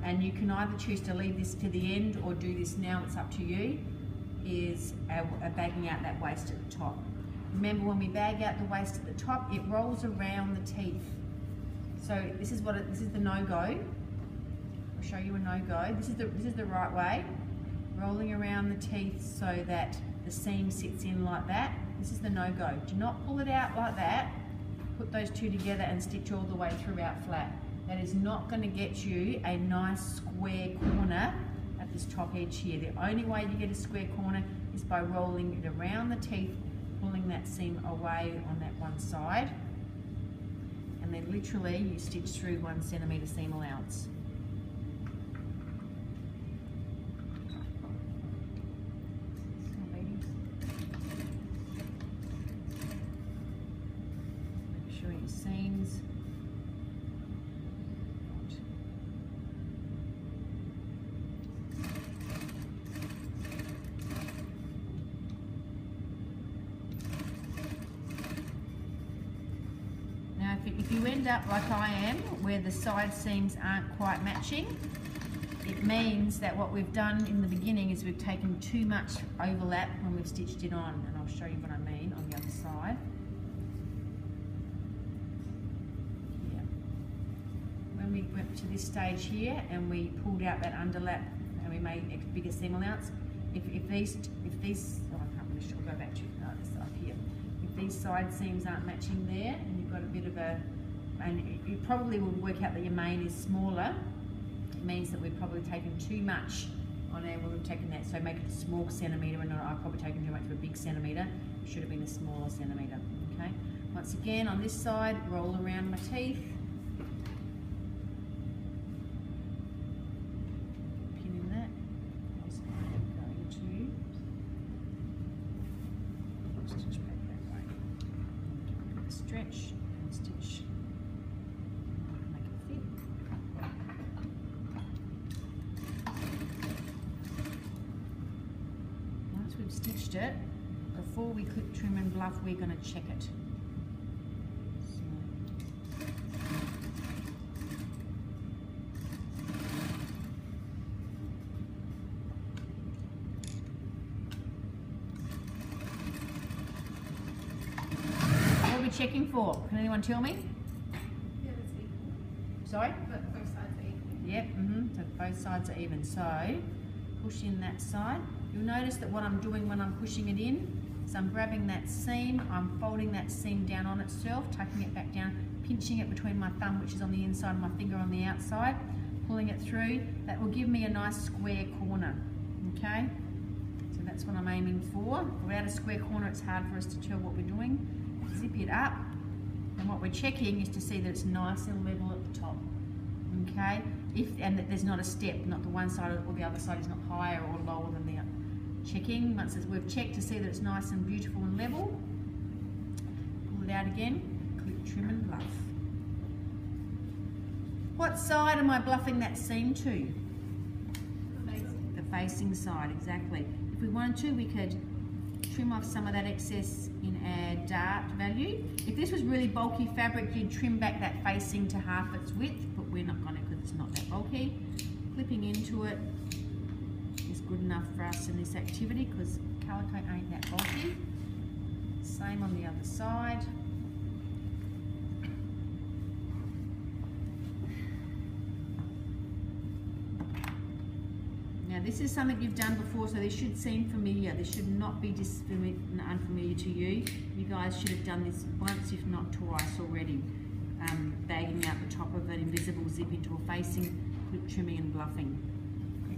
and you can either choose to leave this to the end or do this now, it's up to you, is bagging out that waste at the top. Remember, when we bag out the waste at the top, it rolls around the teeth. So this is the no-go. I'll show you a no-go. This is the right way. Rolling around the teeth so that the seam sits in like that. This is the no-go. Do not pull it out like that. Put those two together and stitch all the way throughout flat. That is not going to get you a nice square corner at this top edge here. The only way you get a square corner is by rolling it around the teeth, pulling that seam away on that one side, and then literally you stitch through 1 centimetre seam allowance. Make sure your seams. If you end up like I am, where the side seams aren't quite matching, it means that what we've done in the beginning is we've taken too much overlap when we've stitched it on, and I'll show you what I mean on the other side. Yeah. When we went to this stage here and we pulled out that underlap and we made a bigger seam allowance, if these, oh, I can't really show, I'll go back to this up here. If these side seams aren't matching there, and you've got a bit of a, and you probably will work out that your main is smaller, it means that we've probably taken too much on there when we've taken that. So make it a small centimetre, and I've probably taken too much of a big centimetre. It should have been a smaller centimetre. Okay. Once again, on this side, roll around my teeth. Pin in that. Going to stitch back that way. Stretch and stitch. We've stitched it, before we clip, trim and bluff, we're going to check it. So. What are we checking for? Can anyone tell me? Yeah, that's equal. Sorry? But both sides are equal. Yep, so both sides are even. So push in that side. You'll notice that what I'm doing when I'm pushing it in is I'm grabbing that seam, I'm folding that seam down on itself, tucking it back down, pinching it between my thumb, which is on the inside, and my finger on the outside, pulling it through. That will give me a nice square corner, okay? So that's what I'm aiming for. Without a square corner, it's hard for us to tell what we're doing. Zip it up, and what we're checking is to see that it's nice and level at the top, okay? And that there's not a step, not the one side or the other side is not higher or lower than the other. Checking, once we've checked to see that it's nice and beautiful and level, pull it out again, clip, trim and bluff. What side am I bluffing that seam to? The facing side, exactly. If we wanted to, we could trim off some of that excess in our dart value. If this was really bulky fabric, you'd trim back that facing to half its width, but we're not going to because it's not that bulky. Clipping into it is good enough for us in this activity because calico ain't that bulky. Same on the other side. Now this is something you've done before, so this should seem familiar. This should not be unfamiliar to you. You guys should have done this once, if not twice already. Bagging out the top of an invisible zip into a facing, clip, trimming and bluffing.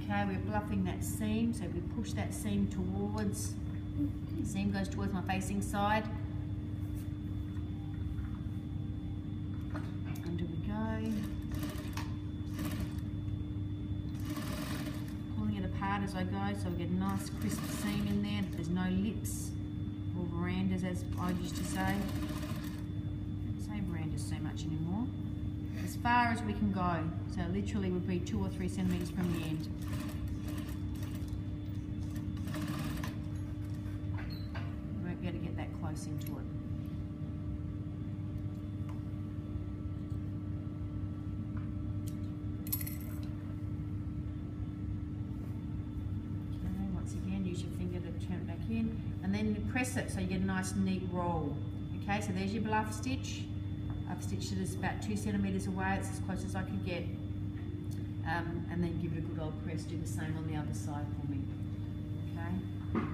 Okay, we're bluffing that seam, so we push that seam towards, the seam goes towards my facing side. Under we go. Pulling it apart as I go, so we get a nice crisp seam in there. There's no lips or verandas, as I used to say. I don't say verandas so much anymore. As far as we can go, so literally would be 2 or 3 centimetres from the end. We won't be able to get that close into it. use your finger to turn it back in, and then you press it so you get a nice neat roll. Okay, so there's your bluff stitch. I've stitched it as about 2 centimetres away, it's as close as I could get. And then give it a good old press, do the same on the other side for me. Okay.